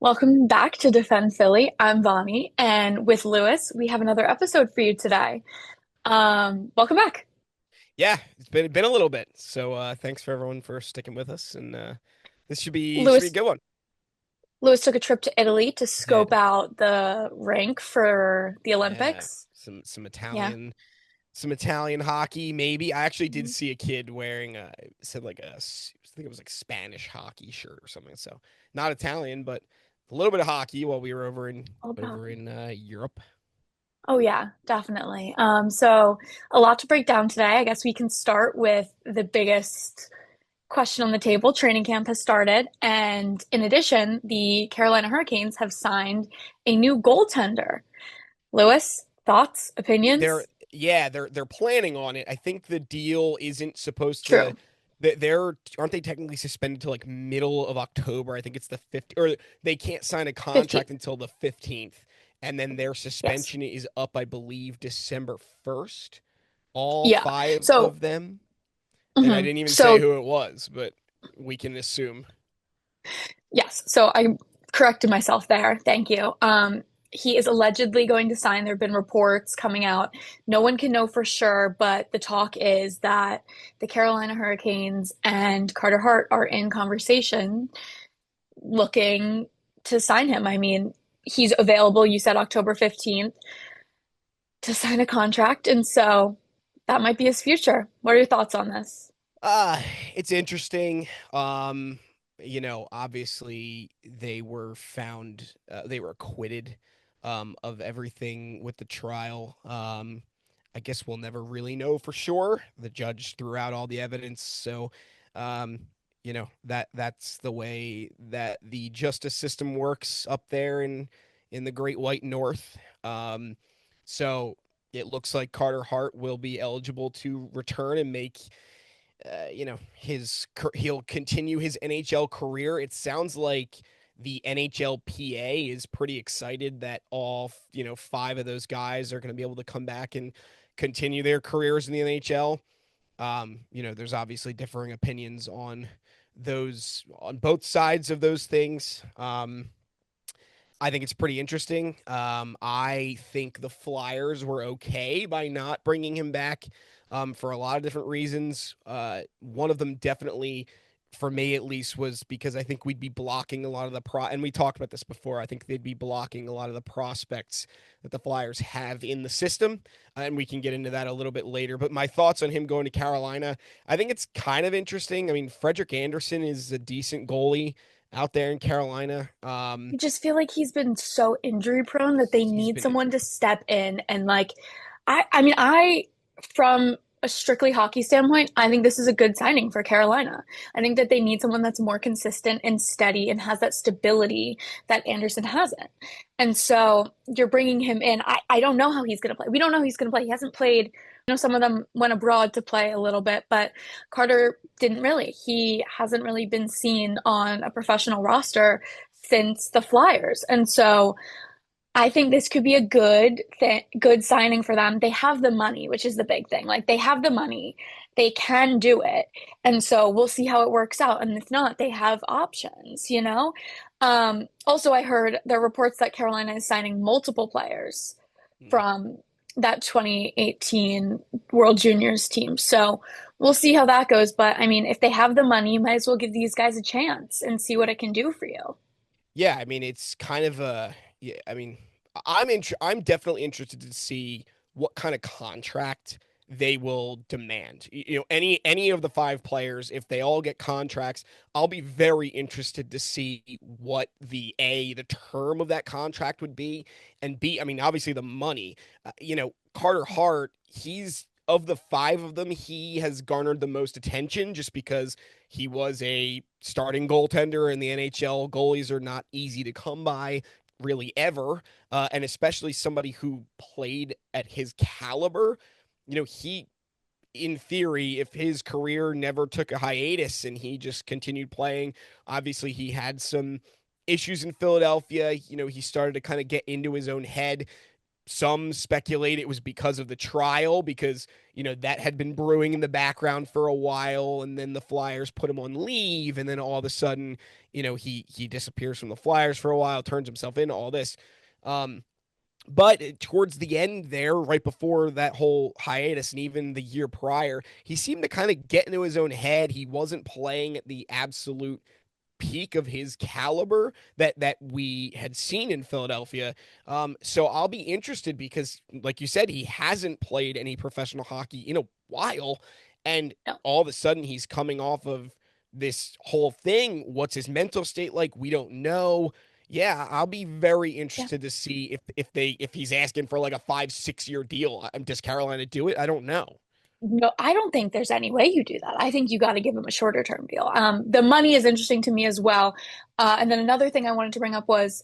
Welcome back to Defend Philly. I'm Vani, and with Lewis, we have another episode for you today. Welcome back. Yeah, it's been a little bit. So thanks for everyone for sticking with us, and this should be a Lewis good one. Lewis took a trip to Italy to I scope did. out the rink for the Yeah, Olympics. some Yeah. Italian hockey maybe. I actually did Mhm. see a kid wearing said like I think it was like Spanish hockey shirt or something. So not Italian, but a little bit of hockey while we were All about. over in Europe. Oh yeah, definitely. So a lot to break down today. I guess we can start with the biggest question on the table. Training camp has started, and in addition, the Carolina Hurricanes have signed a new goaltender. Lewis, thoughts, They're opinions? yeah, they're planning on it. I think the deal isn't supposed to True. they're aren't they technically suspended to like middle of October? I think it's the 15th, or they can't sign a 15th. contract until the 15th. And then their Yes. suspension is up, I believe, December 1st. All Yeah. five So, of them. And I mhm. didn't even say So who it was, but we can assume. yes. So I corrected myself there. Thank you. He is allegedly going to sign. There have been reports coming out. No one can know for sure, but the talk is that the Carolina Hurricanes and Carter Hart are in conversation looking to sign him. I mean, he's available, you said October 15th to sign a contract. And so that might be his future. What are your thoughts on this? Uh, it's interesting. Obviously they were acquitted of everything with the trial. I guess we'll never really know for sure. The judge threw out all the evidence, so um, that's the way that the justice system works up there in the Great White North. So it looks like Carter Hart will be eligible to return and make his he'll continue his NHL career. It sounds like the NHLPA is pretty excited that all five of those guys are going to be able to come back and continue their careers in the NHL. There's obviously differing opinions on both sides of those things. I think it's pretty interesting. I think the Flyers were okay by not bringing him back for a lot of different reasons. One of them definitely, for me at least, was because I think we'd be blocking a lot of and we talked about this before. I think they'd be blocking a lot of the prospects that the Flyers have in the system, and we can get into that a little bit later. But my thoughts on him going to Carolina, I think it's kind of interesting. I mean, Frederick Anderson is a decent goalie out there in Carolina. I just feel like he's been so injury prone that they He's need been someone injury to prone. step in and like I mean, from a strictly hockey standpoint, I think this is a good signing for Carolina. I think that they need someone that's more consistent and steady and has that stability that Anderson hasn't. And so you're bringing him in. I don't know how he's going to play. We don't know how he's going to play. He hasn't played. Some of them went abroad to play a little bit, but Carter didn't really. He hasn't really been seen on a professional roster since the Flyers. And so I think this could be a good signing for them. They have the money, which is the big thing. Like they have the money. They can do it. And so we'll see how it works out. And if not, they have options. Also I heard there are reports that Carolina is signing multiple players Hmm. from that 2018 World Juniors team. So we'll see how that goes. But I mean, if they have the money, you might as well give these guys a chance and see what it can do for you. Yeah, I mean, it's kind of a yeah. I mean, I'm definitely interested to see what kind of contract they will demand. Any of the five players, if they all get contracts, I'll be very interested to see what the term of that contract would be, and B, I mean, obviously the money. Carter Hart, he's of the five of them, he has garnered the most attention just because he was a starting goaltender in the NHL. Goalies are not easy to come by, really, ever. And especially somebody who played at his caliber. He, in theory, if his career never took a hiatus and he just continued playing, obviously he had some issues in Philadelphia. He started to kind of get into his own head. some speculate it was because of the trial, because that had been brewing in the background for a while, and then the Flyers put him on leave, and then all of a sudden, he disappears from the Flyers for a while, turns himself into all this. But towards the end there, right before that whole hiatus, and even the year prior, he seemed to kind of get into his own head. He wasn't playing at the absolute peak of his caliber that we had seen in Philadelphia. So I'll be interested because, like you said, he hasn't played any professional hockey in a while, and No. all of a sudden he's coming off of this whole thing. What's his mental state like? We don't know. Yeah, I'll be very Yeah. interested to see if he's asking for like a 5-6 year deal. Does Carolina do it? I don't know. No, I don't think there's any way you do that. I think you got to give him a shorter term deal. The money is interesting to me as well. And then another thing I wanted to bring up was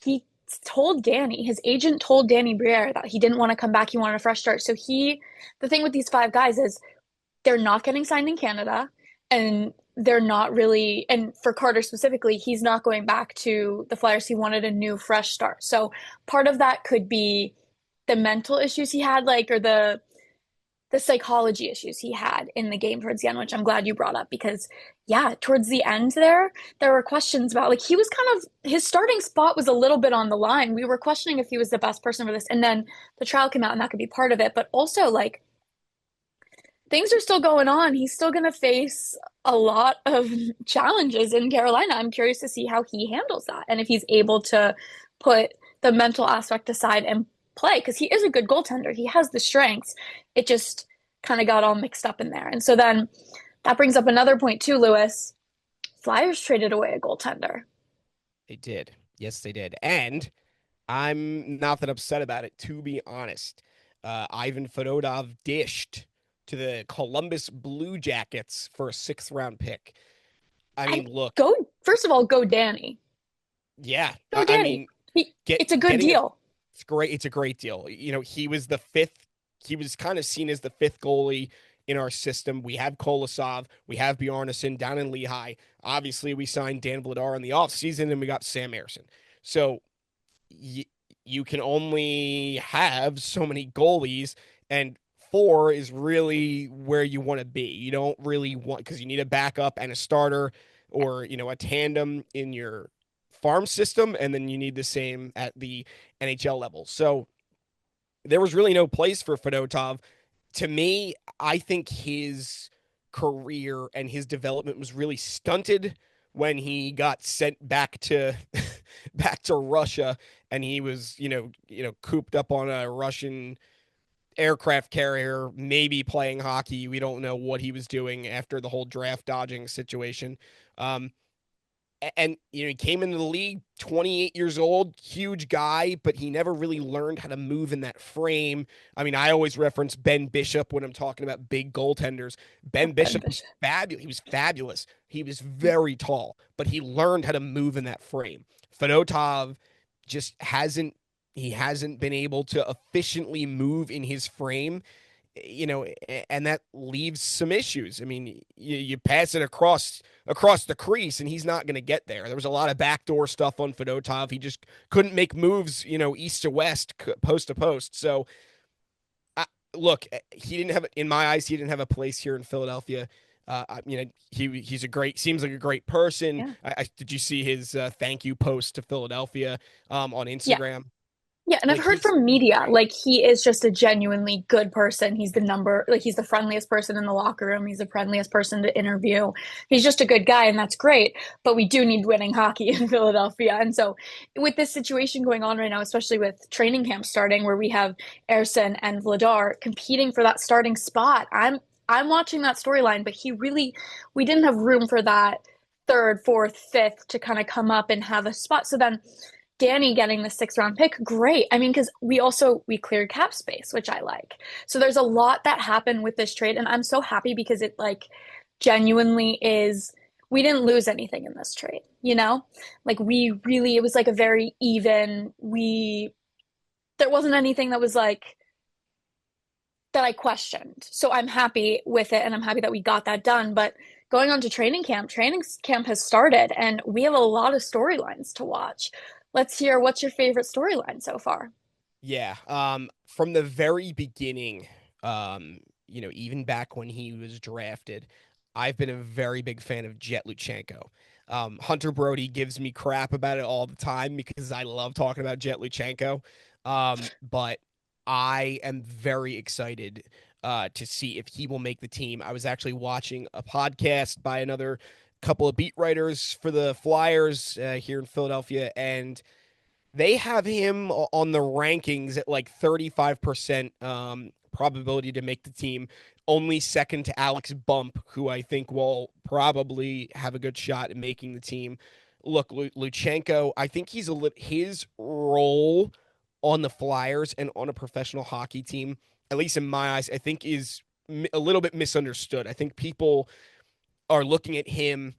he told Danny, his agent told Danny Briere that he didn't want to come back. He wanted a fresh start. So the thing with these five guys is they're not getting signed in Canada, and they're not really, and for Carter specifically, he's not going back to the Flyers. He wanted a new, fresh start. So part of that could be the mental issues he had, like, or the psychology issues he had in the game towards the end, which I'm glad you brought up because, yeah, towards the end there were questions about, like, he was kind of, his starting spot was a little bit on the line. We were questioning if he was the best person for this. And then the trial came out and that could be part of it. But also, like, things are still going on. He's still going to face a lot of challenges in Carolina. I'm curious to see how he handles that and if he's able to put the mental aspect aside and play because he is a good goaltender. He has the strengths. It just kind of got all mixed up in there. And so then that brings up another point too, Lewis. Flyers traded away a goaltender. They did. Yes, they did. And I'm not that upset about it, to be honest. Ivan Fedotov dished to the Columbus Blue Jackets for a 6th round pick. I And mean, look, go, first of all, go Danny. yeah, Go I Danny. mean, It's a good getting a deal. it's great. It's a great deal. He was the fifth. He was kind of seen as the fifth goalie in our system. We have Kolosov, we have Bjarnason down in Lehigh. Obviously, we signed Dan Vladar in the offseason, and we got Sam Ersson. So you can only have so many goalies, and four is really where you want to be. You don't really want, because you need a backup and a starter, or a tandem in your farm system, and then you need the same at the NHL level. So there was really no place for Fedotov. To me, I think his career and his development was really stunted when he got sent back to back to Russia, and he was cooped up on a Russian aircraft carrier, maybe playing hockey. We don't know what he was doing after the whole draft dodging situation. Um, and he came into the league 28 years old, huge guy, but he never really learned how to move in that frame. I mean, I always reference Ben Bishop when I'm talking about big goaltenders. Ben Ben Bishop was Bishop. fabulous. He was fabulous. He was very tall, but he learned how to move in that frame. Fedotov just hasn't been able to efficiently move in his frame, and that leaves some issues. I mean, you pass it across the crease, and he's not going to get there. There was a lot of backdoor stuff on Fedotov. He just couldn't make moves, east to west, post to post. So, look, he didn't have, in my eyes, he didn't have a place here in Philadelphia. Seems like a great person. Yeah. Did you see his thank you post to Philadelphia on Yeah. Instagram? Yeah, and I've Like heard from he's media, great. like he is just a genuinely good person. He's the friendliest person in the locker room. He's the friendliest person to interview. He's just a good guy, and that's great. But we do need winning hockey in Philadelphia. And so with this situation going on right now, especially with training camp starting, where we have Ersson and Vladar competing for that starting spot, I'm watching that storyline, but we didn't have room for that third, fourth, fifth to kind of come up and have a spot. So then Danny getting the 6th round pick, great. I mean, because we cleared cap space, which I like. So there's a lot that happened with this trade, and I'm so happy because it like genuinely is. We didn't lose anything in this trade, Like it was like a very even. There wasn't anything that was like that I questioned. So I'm happy with it, and I'm happy that we got that done. But going on to training camp has started, and we have a lot of storylines to watch. Let's hear what's your favorite storyline so far? Yeah. From the very beginning, even back when he was drafted, I've been a very big fan of Jet Luchenko. Hunter Brody gives me crap about it all the time because I love talking about Jet Luchenko. But I am very excited to see if he will make the team. I was actually watching a podcast by another couple of beat writers for the Flyers here in Philadelphia, and they have him on the rankings at like 35% probability to make the team, only second to Alex Bump, who I think will probably have a good shot at making the team. Look, Luchenko, I think his role on the Flyers and on a professional hockey team, at least in my eyes, I think is a little bit misunderstood. I think people are looking at him,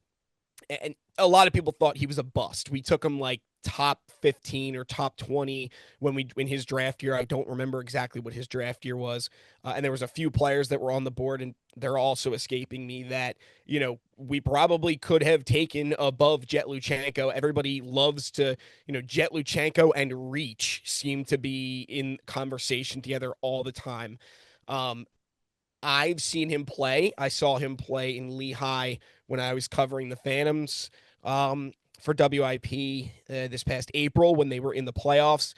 and a lot of people thought he was a bust. We took him like top 15 or top 20 when his draft year. I don't remember exactly what his draft year was. And there was a few players that were on the board, and they're also escaping me, that, we probably could have taken above Jet Luchenko. Everybody loves to, Jet Luchenko and Reach seem to be in conversation together all the time. Um, I've seen him play. I saw him play in Lehigh when I was covering the Phantoms for WIP this past April when they were in the playoffs.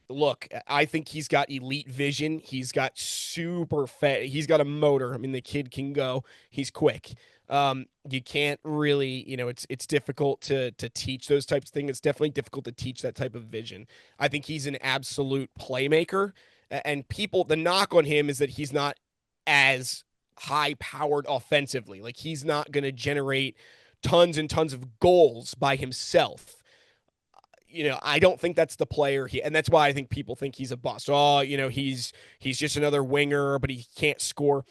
Look, I think he's got elite vision. He's got super fat. He's got a motor. I mean, the kid can go. He's quick. You can't really, it's difficult to teach those types of things. It's definitely difficult to teach that type of vision. I think he's an absolute playmaker. And the knock on him is that he's not as high powered offensively. Like, he's not going to generate tons and tons of goals by himself. I don't think that's the player and that's why I think people think he's a bust. Oh, he's just another winger, but he can't score.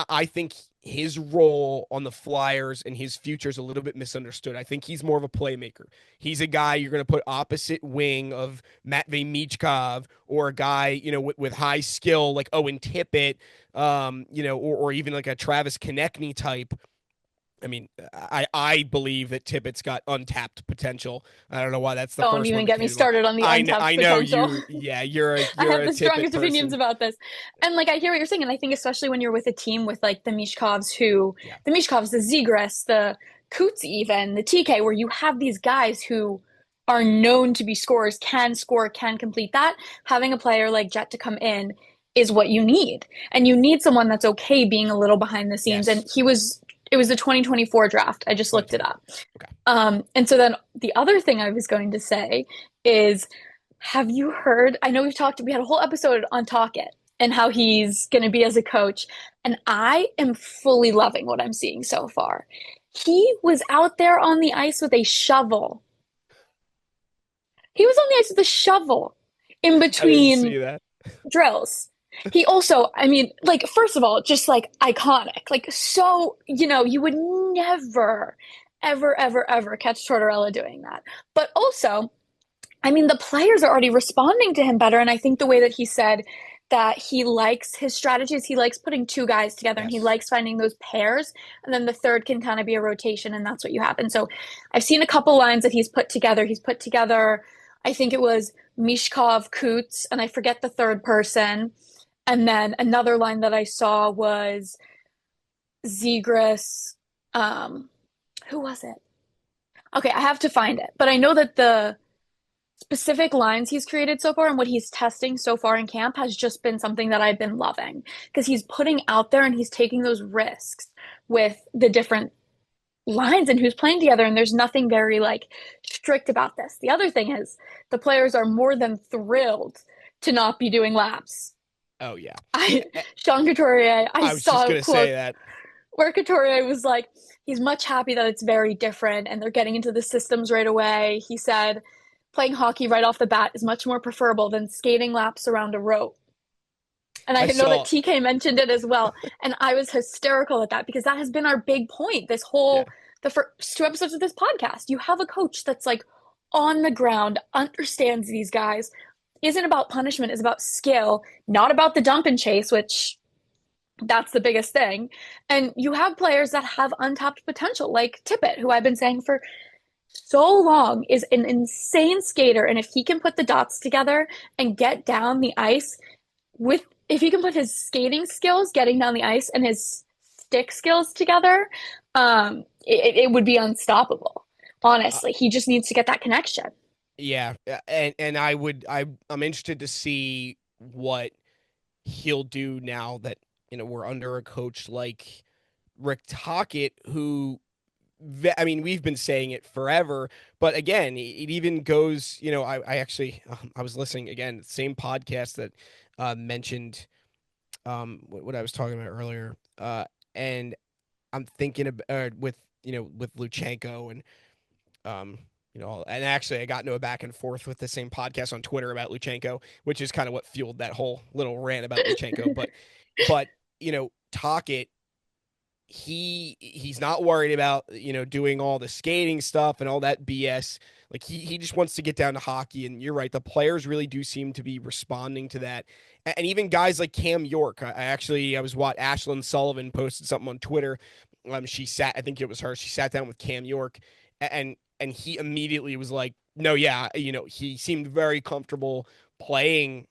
I think his role on the Flyers and his future is a little bit misunderstood. I think he's more of a playmaker. He's a guy you're going to put opposite wing of Matvei Michkov, or a guy, with high skill like Owen Tippett, or even like a Travis Konechny type. I mean, I believe that Tippett's got untapped potential. I don't know why that's the Don't first even one that get me came to mind. started on the I untapped know potential. you. Yeah, you're a I you're have a the Tippett strongest opinions person. about this. And like I hear what you're saying, and I think especially when you're with a team with like the Mishkovs, Yeah. the Zegras, the Coots, even the TK, where you have these guys who are known to be scorers, can score, can complete that. Having a player like Jet to come in is what you need. And you need someone that's okay being a little behind the scenes. And Yes. it was the 2024 draft. I just looked it 2024. up. Okay. And so then the other thing I was going to say is, have you heard? I know we had a whole episode on Talkit and how he's going to be as a coach. And I am fully loving what I'm seeing so far. He was out there on the ice with a shovel. He was on the ice with a shovel in I didn't between see that. drills. He also, I mean, like, first of all, just like iconic. Like, so, you would never, ever, ever, ever catch Tortorella doing that. But also, I mean, the players are already responding to him better. And I think the way that he said that he likes his strategies, he likes putting two guys together and he Yes. likes finding those pairs. And then the third can kind of be a rotation, and that's what you have. And so I've seen a couple lines that he's put together. He's put together, I think it was Mishkov, Coots, and I forget the third person. And then another line that I saw was Zegras. Um, who was it? Okay, I have to find it. But I know that the specific lines he's created so far and what he's testing so far in camp has just been something that I've been loving, because he's putting out there and he's taking those risks with the different lines and who's playing together. And there's nothing very like strict about this. The other thing is the players are more than thrilled to not be doing laps. Oh yeah. I Sean Couturier, I I was just saw a gonna say quote that. where Couturier was like, he's much happy that it's very different and they're getting into the systems right away. He said, playing hockey right off the bat is much more preferable than skating laps around a rope. And I I know that saw. TK mentioned it as well. And I was hysterical at that because that has been our big point Yeah. the first two episodes of this podcast. You have a coach that's like on the ground, understands these guys, isn't about punishment, is about skill, not about the dump and chase, which that's the biggest thing. And you have players that have untapped potential, like Tippett, who I've been saying for so long, is an insane skater. And if he can put the dots together and get down the ice with, if he can put his skating skills, getting down the ice, and his stick skills together, it would be unstoppable. Uh, Honestly, he just needs to get that connection. yeah, and I'm interested to see what he'll do now that we're under a coach like Rick Tocchet, who I mean, we've been saying it forever, but again, it even goes. I actually I was listening again, same podcast that mentioned what I was talking about earlier, and I'm thinking of with with Luchenko and um and actually I got into a back and forth with the same podcast on Twitter about Luchenko, which is kind of what fueled that whole little rant about Luchenko, but Tocchet, he's not worried about doing all the skating stuff and all that BS. Like he just wants to get down to hockey, and you're right, the players really do seem to be responding to that. And even guys like Cam York, I was what Ashlyn Sullivan posted something on Twitter. She sat, I think it was her, she sat down with Cam York, and he immediately was like, no, yeah, he seemed very comfortable playing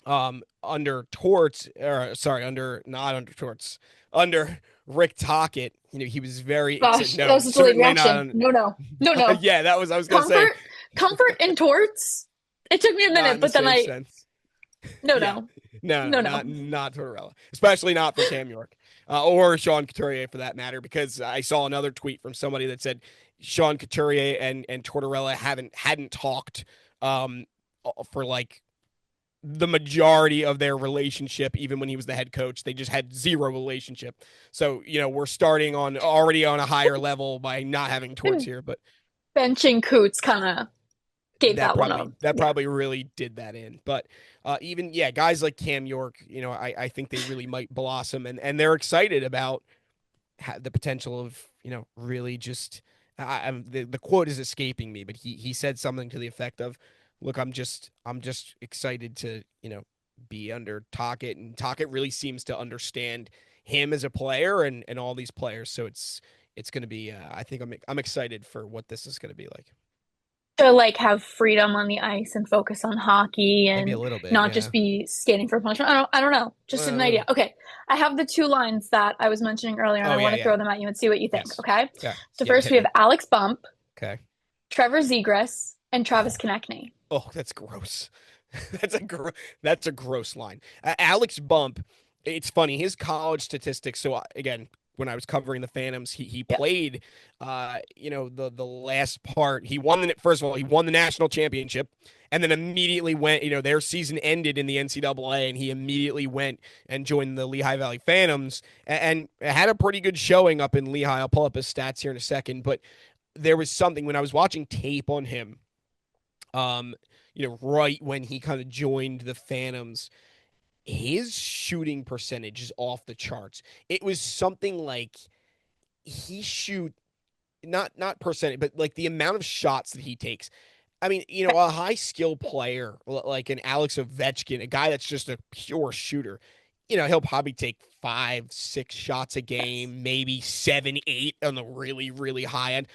under Torts, or sorry, under not under Torts, under Rick Tocchet. He was he said Gosh, that no, was a delayed certainly not reaction. on. No, no, no, no. Yeah, that was I was gonna say Comfort, comfort and torts. It took me a not minute, in the but then same sense. no, Yeah, no, no, no, no. not Tortorella, especially not for Cam York or Sean Couturier for that matter. Because I saw another tweet from somebody that said Sean Couturier and Tortorella hadn't talked for like the majority of their relationship, even when he was the head coach. They just had zero relationship. So, we're starting on already on a higher level by not having Torts here, but Benching Coots kind of gave that that one probably up. that Yeah. probably really did that in. But even yeah, guys like Cam York, I think they really might blossom, and they're excited about the potential of really just the quote is escaping me, but he said something to the effect of, "Look, I'm just excited to be under Tocchet, and Tocchet really seems to understand him as a player and all these players. So it's going to be I think I'm excited for what this is going to be like. To like have freedom on the ice and focus on hockey Maybe a and little bit, not just yeah. be skating for punishment. I don't know. Just an Uh, idea. Okay. I have the two lines that I was mentioning earlier and oh I yeah, want to yeah, throw them at you and see what you think. yes, Okay. yeah, So yeah. first Hit we have me. Alex Bump, Okay. Trevor Zegras, and Travis Oh, Konechny. oh, that's gross. That's a gross line. Alex Bump. It's funny his college statistics. So again, when I was covering the Phantoms, he Yep. played. The last part. He won the first of all. He won the national championship, and then immediately went. Their season ended in the NCAA, and he immediately went and joined the Lehigh Valley Phantoms, and had a pretty good showing up in Lehigh. I'll pull up his stats here in a second, but there was something when I was watching tape on him. Um, right when he kind of joined the Phantoms, his shooting percentage is off the charts. It was something like he shoot not percentage, but like the amount of shots that he takes. I mean, a high skill player like an Alex Ovechkin, a guy that's just a pure shooter, he'll probably take 5, 6 shots a Yes. game, maybe 7, 8 on the really, really high end.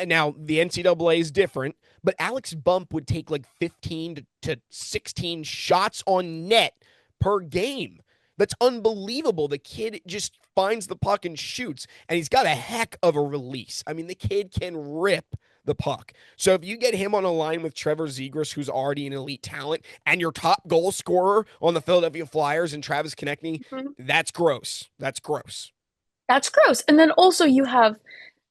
Now the NCAA is different, but Alex Bump would take like 15 to 16 shots on net per game. That's unbelievable. The kid just finds the puck and shoots, and he's got a heck of a release. I mean, the kid can rip the puck. So if you get him on a line with Trevor Zegras, who's already an elite talent, and your top goal scorer on the Philadelphia Flyers and Travis Konechny, Mhm. that's gross. That's gross. That's gross. And then also you have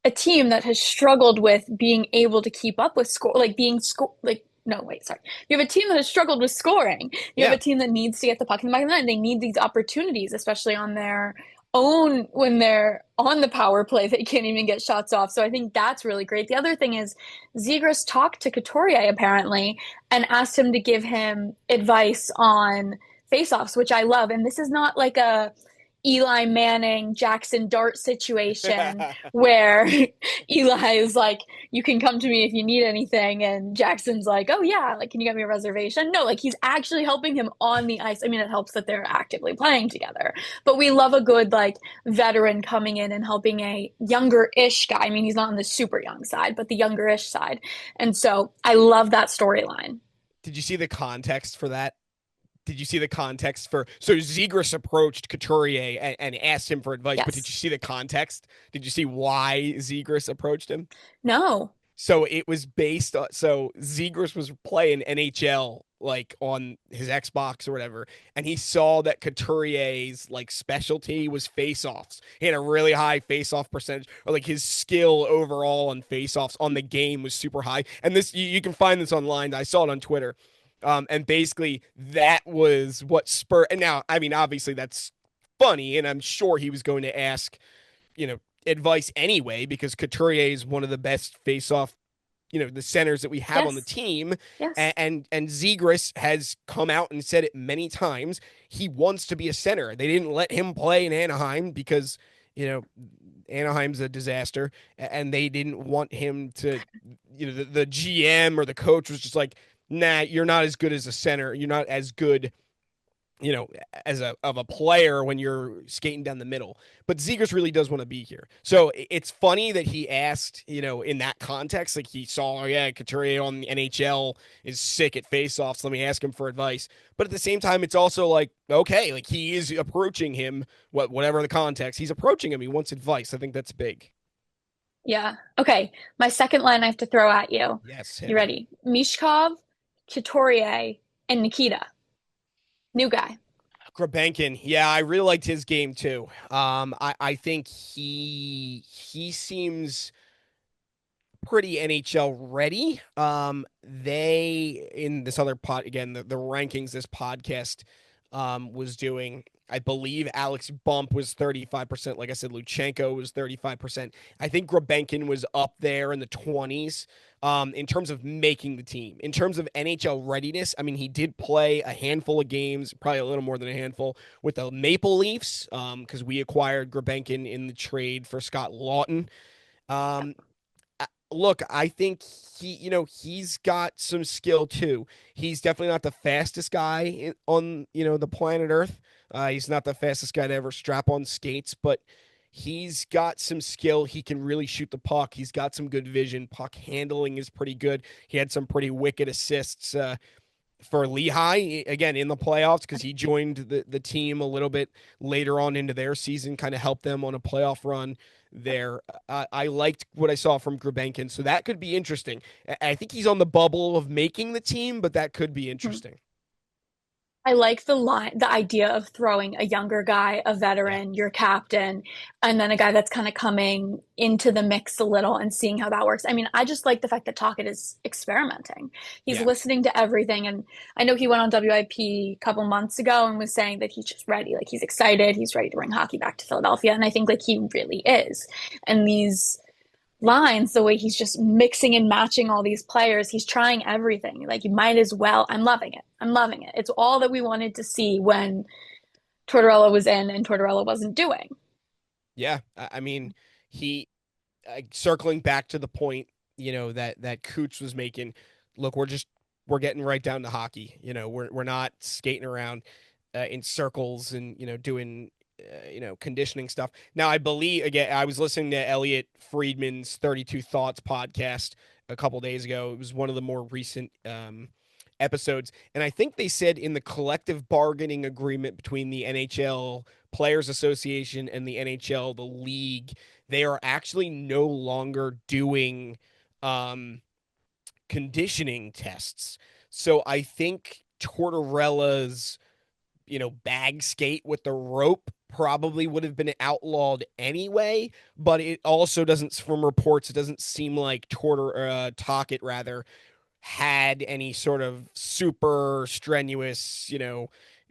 a team that has struggled with being able to keep up with score, like being score, like no, wait, sorry. You have a team that has struggled with scoring. You have Yeah. a team that needs to get the puck in the back of the net. They need these opportunities, especially on their own when they're on the power play. They can't even get shots off. So I think that's really great. The other thing is Zegras talked to Couturier apparently and asked him to give him advice on faceoffs, which I love. And this is not like a Eli Manning, Jackson Dart situation where Eli is like, you can come to me if you need anything. And Jackson's like, oh, yeah, like, can you get me a reservation? No, like, he's actually helping him on the ice. I mean, it helps that they're actively playing together, but we love a good, like, veteran coming in and helping a younger ish guy. I mean, he's not on the super young side, but the younger ish side. And so I love that storyline. Did you see the context for that? Did you see the context for so Zegras approached Couturier and asked him for advice, but did you Yes. see the context? Did you see why Zegras approached him? No. So it was based on so Zegras was playing NHL like on his Xbox or whatever, and he saw that Couturier's like specialty was face-offs. He had a really high face-off percentage, or like his skill overall on face-offs on the game was super high. And this you can find this online. I saw it on Twitter. And basically that was what spurred. And now, I mean, obviously that's funny, and I'm sure he was going to ask, advice anyway because Couturier is one of the best face-off, the centers that we have on the Yes. team. Yes. And Zegras has come out and said it many times. He wants to be a center. They didn't let him play in Anaheim because, you know, Anaheim's a disaster, and they didn't want him to, the GM or the coach was just like, nah, you're not as good as a center. You're not as good, as a player when you're skating down the middle. But Zegers really does want to be here. So it's funny that he asked, in that context, like he saw, oh, yeah, Couturier on the NHL is sick at faceoffs. Let me ask him for advice. But at the same time, it's also like, okay, like he is approaching him, whatever the context, he's approaching him. He wants advice. I think that's big. Yeah. Okay. My second line I have to throw at you. Yes, You hit me. ready? Mishkov, Couturier, and Nikita. New guy. Grabenkin, yeah, I really liked his game too. I think he seems pretty NHL ready. They in this other pod again, the rankings this podcast was doing. I believe Alex Bump was 35%. Like I said, Luchenko was 35%. I think Grabenkin was up there in the 20s in terms of making the team. In terms of NHL readiness, I mean, he did play a handful of games, probably a little more than a handful, with the Maple Leafs because we acquired Grabenkin in the trade for Scott Lawton. Yep. Um, Look, I think he's got some skill too. He's definitely not the fastest guy on, the planet Earth. He's not the fastest guy to ever strap on skates, but he's got some skill. He can really shoot the puck. He's got some good vision. Puck handling is pretty good. He had some pretty wicked assists for Lehigh again in the playoffs because he joined the team a little bit later on into their season, kind of helped them on a playoff run there. I liked what I saw from Grubenkin, so that could be interesting. I think he's on the bubble of making the team, but that could be Mhm. interesting. I like the idea of throwing a younger guy, a Yeah, veteran, your captain, and then a guy that's kind of coming into the mix a little and seeing how that works. I mean, I just like the fact that Tocchet is experimenting. He's yeah, listening to everything. And I know he went on WIP a couple months ago and was saying that he's just ready. Like he's excited. He's ready to bring hockey back to Philadelphia. And I think like he really is. And these lines, the way he's just mixing and matching all these players. He's trying everything. Like you might as well. I'm loving it. I'm loving it. It's all that we wanted to see when Tortorella was in and Tortorella wasn't doing. yeah. I mean, he circling back to the point, that Cooch was making. Look, we're getting right down to hockey. We're not skating around in circles and doing conditioning stuff. Now I believe again I was listening to Elliot Friedman's 32 Thoughts podcast a couple days ago. It was one of the more recent episodes, and I think they said in the collective bargaining agreement between the NHL Players Association and the NHL, the league, they are actually no longer doing um, conditioning tests. So I think Tortorella's bag skate with the rope probably would have been outlawed anyway, but it also doesn't, from reports, it doesn't seem like Tocchet rather had any sort of super strenuous,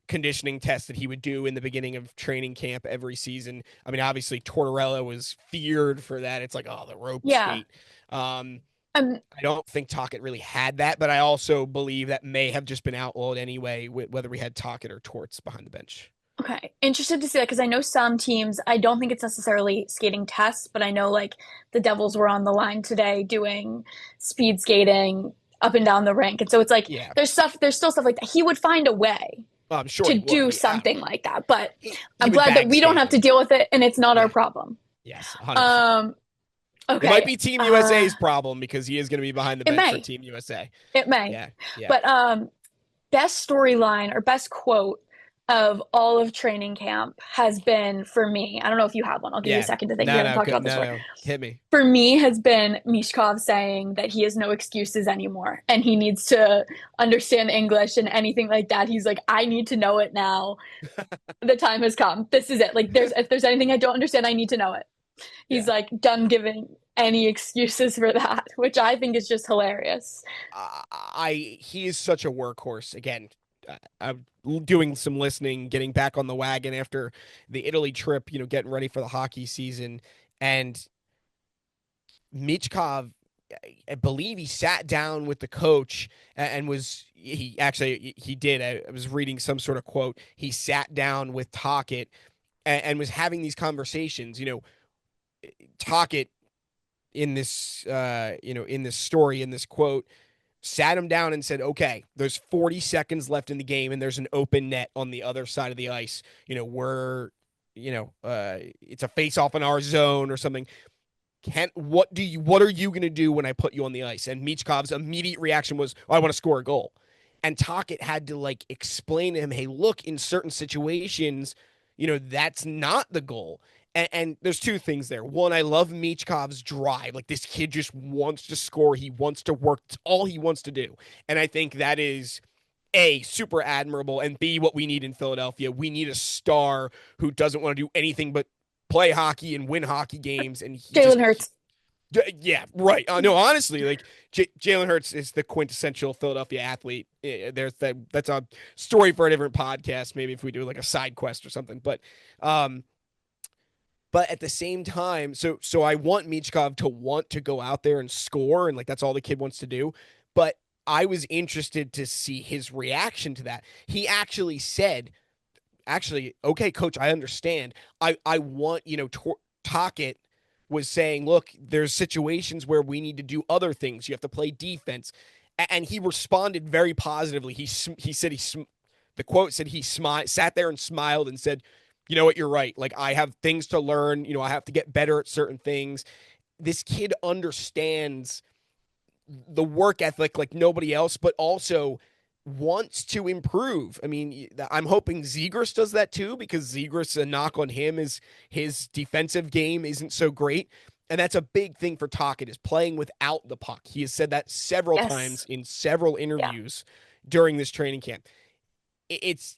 conditioning test that he would do in the beginning of training camp every season. I mean, obviously Tortorella was feared for that. It's like, oh, the rope Yeah. skate. Um, Um, I don't think Tocchet really had that, but I also believe that may have just been outlawed anyway, whether we had Tocchet or Torts behind the bench. Okay, interested to see that because I know some teams, I don't think it's necessarily skating tests, but I know like the Devils were on the line today doing speed skating up and down the rink. And so it's like Yeah, there's still stuff like that. He would find a way well, I'm sure to he would. do Yeah, something like that, but he I'm would glad that bag we don't have to skate. deal with it and it's not our Yeah, problem. yes, 100%. Um, It might okay. be Team USA's problem because he is going to be behind the It bench for may. Team USA. It may. Yeah, yeah, But best storyline or best quote of all of training camp has been for me. I don't know if you have one. I'll give you a yeah. second to think. We No, haven't no, talked good. about this No, before. no. Hit me. For me has been Mishkov saying that he has no excuses anymore and he needs to understand English and anything like that. He's like, I need to know it now. The time has come. This is it. Like there's if there's anything I don't understand, I need to know it. He's Yeah. like done giving any excuses for that, which I think is just hilarious. He is such a workhorse. Again, I'm doing some listening, getting back on the wagon after the Italy trip, getting ready for the hockey season. And Michkov, I believe he sat down with the coach and he did. I was reading some sort of quote. He sat down with Tocchet and was having these conversations. Tocchet in this story, in this quote, sat him down and said, okay, there's 40 seconds left in the game and there's an open net on the other side of the ice. It's a face off in our zone or something. What are you going to do when I put you on the ice? And Michkov's immediate reaction was, oh, I want to score a goal. And Tocchet had to like explain to him, hey, look, in certain situations, that's not the goal. And there's two things there. One, I love Michkov's drive. Like this kid just wants to score. He wants to work. It's all he wants to do. And I think that is A, super admirable, and B, what we need in Philadelphia. We need a star who doesn't want to do anything but play hockey and win hockey games. And Jalen Hurts. yeah, right. No, honestly, like Jalen Hurts is the quintessential Philadelphia athlete. That's a story for a different podcast. Maybe if we do like a side quest or something. Um, but at the same time, so I want Michkov to want to go out there and score, and like that's all the kid wants to do. But I was interested to see his reaction to that. He actually said, "Actually, okay, coach, I understand. I want Tocchet was saying, look, there's situations where we need to do other things. You have to play defense." And he responded very positively. He said the quote said he sat there and smiled and said, "You know what? You're right. Like I have things to learn. I have to get better at certain things." This kid understands the work ethic like nobody else, but also wants to improve. I mean, I'm hoping Zegras does that too, because Zegras, a knock on him is his defensive game isn't so great. And that's a big thing for Tocchet, is playing without the puck. He has said that several Yes. times in several Yeah. interviews during this training camp. It's,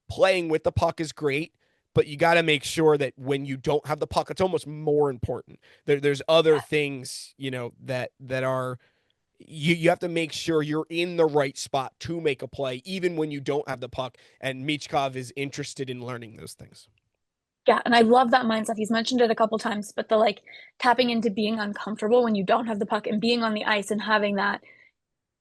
playing with the puck is great, but you got to make sure that when you don't have the puck, it's almost more important. There's other Yeah. things, that are you have to make sure you're in the right spot to make a play, even when you don't have the puck. And Michkov is interested in learning those things. Yeah, and I love that mindset. He's mentioned it a couple times, but the like tapping into being uncomfortable when you don't have the puck and being on the ice and having that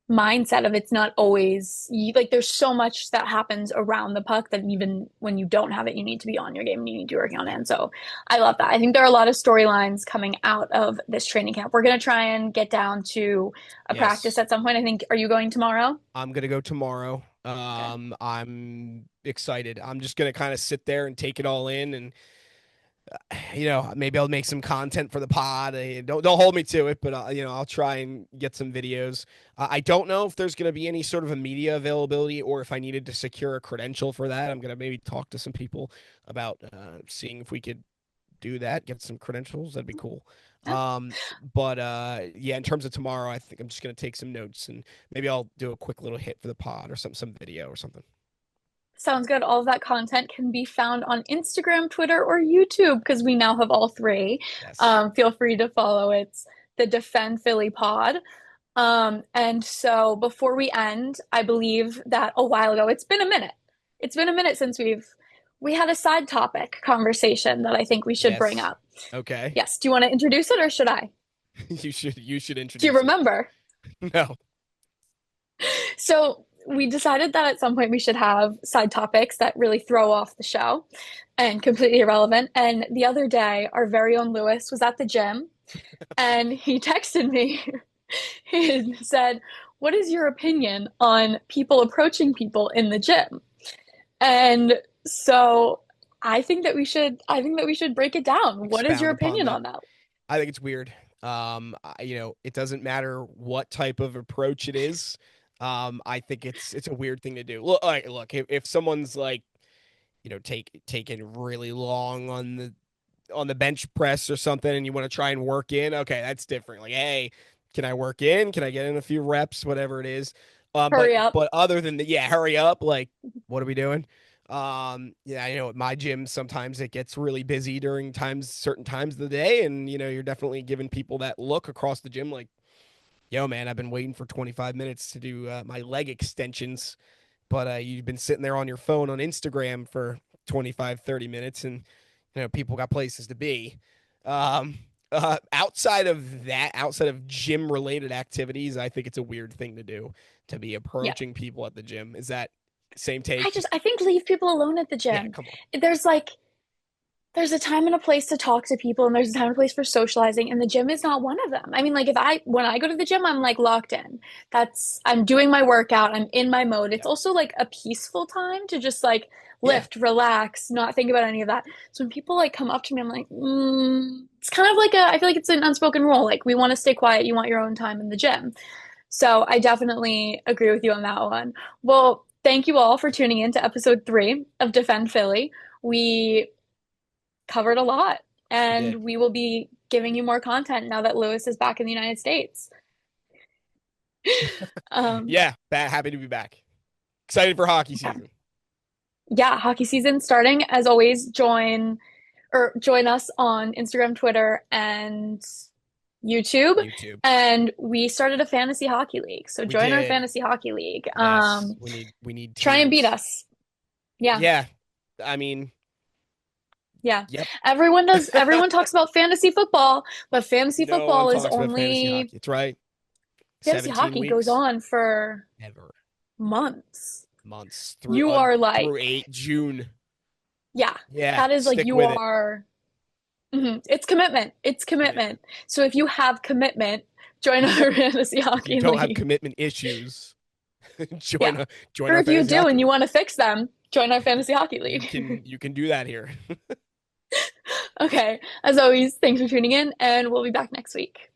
mindset of it's not always like there's so much that happens around the puck that even when you don't have it, you need to be on your game and you need to be working on it. And so I love that. I think there are a lot of storylines coming out of this training camp. We're going to try and get down to a practice Yes, at some point. I think, are you going tomorrow? I'm gonna go tomorrow. Okay. I'm excited. I'm just gonna kind of sit there and take it all in, and maybe I'll make some content for the pod. Don't hold me to it, but I'll try and get some videos. I don't know if there's going to be any sort of a media availability, or if I needed to secure a credential for that. I'm going to maybe talk to some people about seeing if we could do that, get some credentials. That'd be cool. Yeah. But yeah, in terms of tomorrow, I think I'm just going to take some notes, and maybe I'll do a quick little hit for the pod or some video or something. Sounds good. All of that content can be found on Instagram, Twitter, or YouTube because we now have all three. Yes. Feel free to follow. It's the Defend Philly Pod. And so before we end, I believe that a while ago, it's been a minute. It's been a minute since we had a side topic conversation that I think we should bring Yes. up. Okay. Yes. Do you want to introduce it or should I? You should Do you introduce it. remember? No. So we decided that at some point we should have side topics that really throw off the show and completely irrelevant. And the other day, our very own Lewis was at the gym and he texted me. He said, "What is your opinion on people approaching people in the gym?" And so I think that we should break it down. What is your Expound upon opinion that. on that? I think it's weird. It doesn't matter what type of approach it is. I think it's a weird thing to do. Look, if someone's like, taking really long on the bench press or something, and you want to try and work in, okay, that's different. Like, hey, can I work in? Can I get in a few reps? Whatever it is. But Hurry up. but other than that, yeah, hurry up. Like, what are we doing? Yeah, at my gym sometimes it gets really busy during certain times of the day, and you're definitely giving people that look across the gym like, yo, man, I've been waiting for 25 minutes to do my leg extensions, but you've been sitting there on your phone on Instagram for 25, 30 minutes, and people got places to be. Um, outside of that, outside of gym related activities, I think it's a weird thing to do, to be Yeah. approaching people at the gym. Is that same take? I think leave people alone at the Yeah, gym. come on. There's like there's a time and a place to talk to people and there's a time and a place for socializing and the gym is not one of them. I mean, like if I when I go to the gym, I'm like locked in. I'm doing my workout, I'm in my mode. It's Yeah. also like a peaceful time to just like Yeah. lift, relax, not think about any of that. So when people like come up to me, I'm like, it's kind of like I feel like it's an unspoken rule. Like we want to stay quiet, you want your own time in the gym. So I definitely agree with you on that one. Well, thank you all for tuning in to episode 3 of Defend Philly. We covered a lot, We did. and we will be giving you more content now that Lewis is back in the United States. Um, Yeah, happy to be back. Excited for hockey okay. season. Yeah, hockey season starting. As always, join us on Instagram, Twitter, and YouTube. YouTube. And we started a fantasy hockey league. So We join our did. fantasy hockey league. Yes, we need Try and beat teams. us. Yeah. Yeah, I mean, Yeah. yep. Everyone talks about fantasy football, but No one talks about fantasy hockey. It's right. fantasy 17 hockey goes weeks. on for Never. months. Months You are like, through 8 June. yeah, Yeah, that is like stick you with it. are. It's commitment. It's commitment. Commitment. So if you have commitment, join our fantasy If you hockey don't have league. commitment issues, Yeah. join Or our if you fantasy do hockey and you league. want to fix them, join our fantasy hockey You league. can you can do that here. Okay. As always, thanks for tuning in, and we'll be back next week.